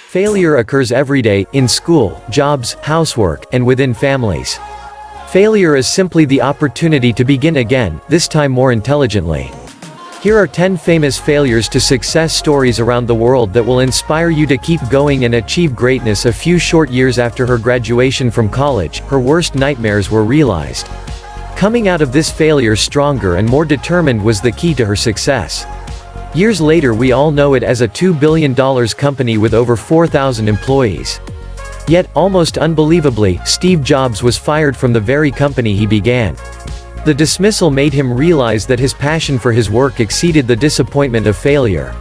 Failure occurs every day, in school, jobs, housework, and within families. Failure is simply the opportunity to begin again, this time more intelligently. Here are 10 famous failures to success stories around the world that will inspire you to keep going and achieve greatness. A few short years after her graduation from college, her worst nightmares were realized. Coming out of this failure stronger and more determined was the key to her success. Years later, we all know it as a $2 billion company with over 4,000 employees. Yet, almost unbelievably, Steve Jobs was fired from the very company he began. The dismissal made him realize that his passion for his work exceeded the disappointment of failure.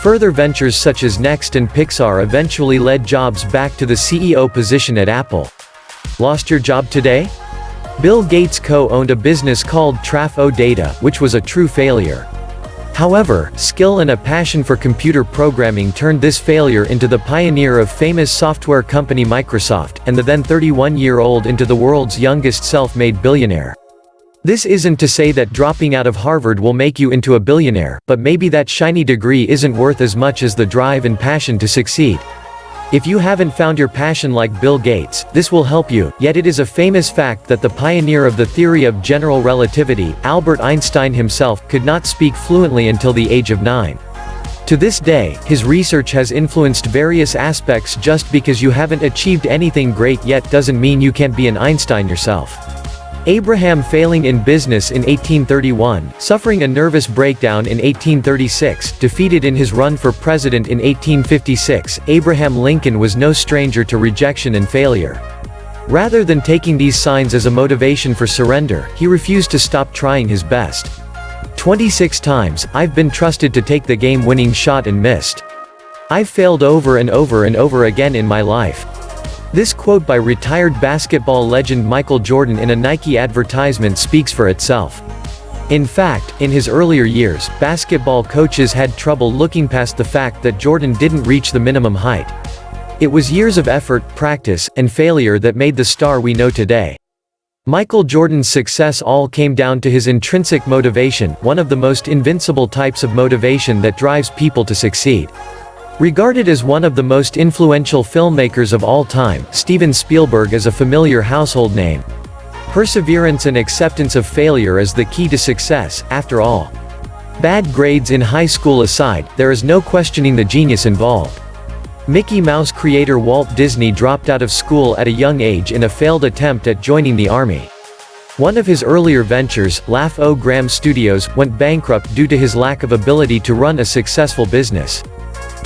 Further ventures such as Next and Pixar eventually led Jobs back to the CEO position at Apple. Lost your job today? Bill Gates co-owned a business called Traf-O Data, which was a true failure. However, skill and a passion for computer programming turned this failure into the pioneer of famous software company Microsoft, and the then 31-year-old into the world's youngest self-made billionaire. This isn't to say that dropping out of Harvard will make you into a billionaire, but maybe that shiny degree isn't worth as much as the drive and passion to succeed. If you haven't found your passion like Bill Gates, this will help you. Yet it is a famous fact that the pioneer of the theory of general relativity, Albert Einstein himself, could not speak fluently until the age of 9. To this day, his research has influenced various aspects. Just because you haven't achieved anything great yet doesn't mean you can't be an Einstein yourself. Abraham failing in business in 1831, suffering a nervous breakdown in 1836, defeated in his run for president in 1856, Abraham Lincoln was no stranger to rejection and failure. Rather than taking these signs as a motivation for surrender, he refused to stop trying his best. 26 times, I've been trusted to take the game-winning shot and missed. I've failed over and over and over again in my life. This quote by retired basketball legend Michael Jordan in a Nike advertisement speaks for itself. In fact, in his earlier years, basketball coaches had trouble looking past the fact that Jordan didn't reach the minimum height. It was years of effort, practice, and failure that made the star we know today. Michael Jordan's success all came down to his intrinsic motivation, one of the most invincible types of motivation that drives people to succeed. Regarded as one of the most influential filmmakers of all time, Steven Spielberg is a familiar household name. Perseverance and acceptance of failure is the key to success, after all. Bad grades in high school aside, there is no questioning the genius involved. Mickey Mouse creator Walt Disney dropped out of school at a young age in a failed attempt at joining the army. One of his earlier ventures, Laugh-O-Gram Studios, went bankrupt due to his lack of ability to run a successful business.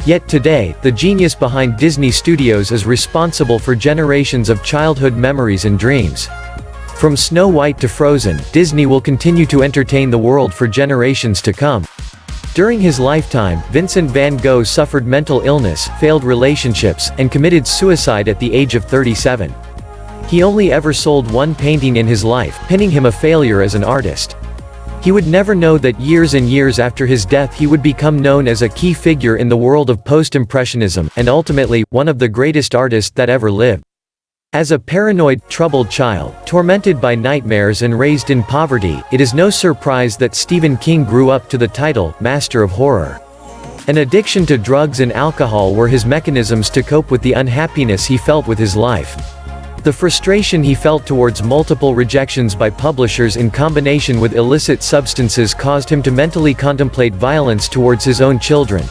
Yet today, the genius behind Disney Studios is responsible for generations of childhood memories and dreams. From Snow White to Frozen, Disney will continue to entertain the world for generations to come. During his lifetime, Vincent Van Gogh suffered mental illness, failed relationships, and committed suicide at the age of 37. He only ever sold one painting in his life, pinning him a failure as an artist. He would never know that years and years after his death he would become known as a key figure in the world of post-impressionism, and ultimately, one of the greatest artists that ever lived. As a paranoid, troubled child, tormented by nightmares and raised in poverty, it is no surprise that Stephen King grew up to the title, Master of Horror. An addiction to drugs and alcohol were his mechanisms to cope with the unhappiness he felt with his life. The frustration he felt towards multiple rejections by publishers in combination with illicit substances caused him to mentally contemplate violence towards his own children.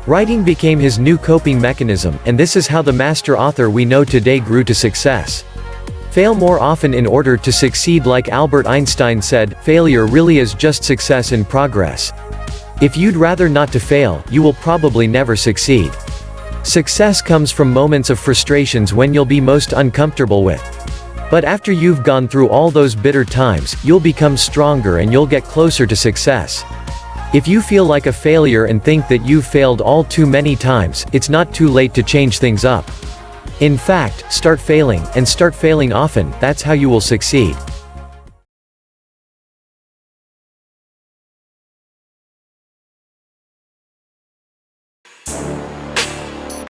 Writing became his new coping mechanism, and this is how the master author we know today grew to success. Fail more often in order to succeed. Like Albert Einstein said, failure really is just success in progress. If you'd rather not to fail, you will probably never succeed. Success comes from moments of frustrations when you'll be most uncomfortable with. But after you've gone through all those bitter times, you'll become stronger and you'll get closer to success. If you feel like a failure and think that you've failed all too many times, it's not too late to change things up. In fact, start failing, and start failing often. That's how you will succeed.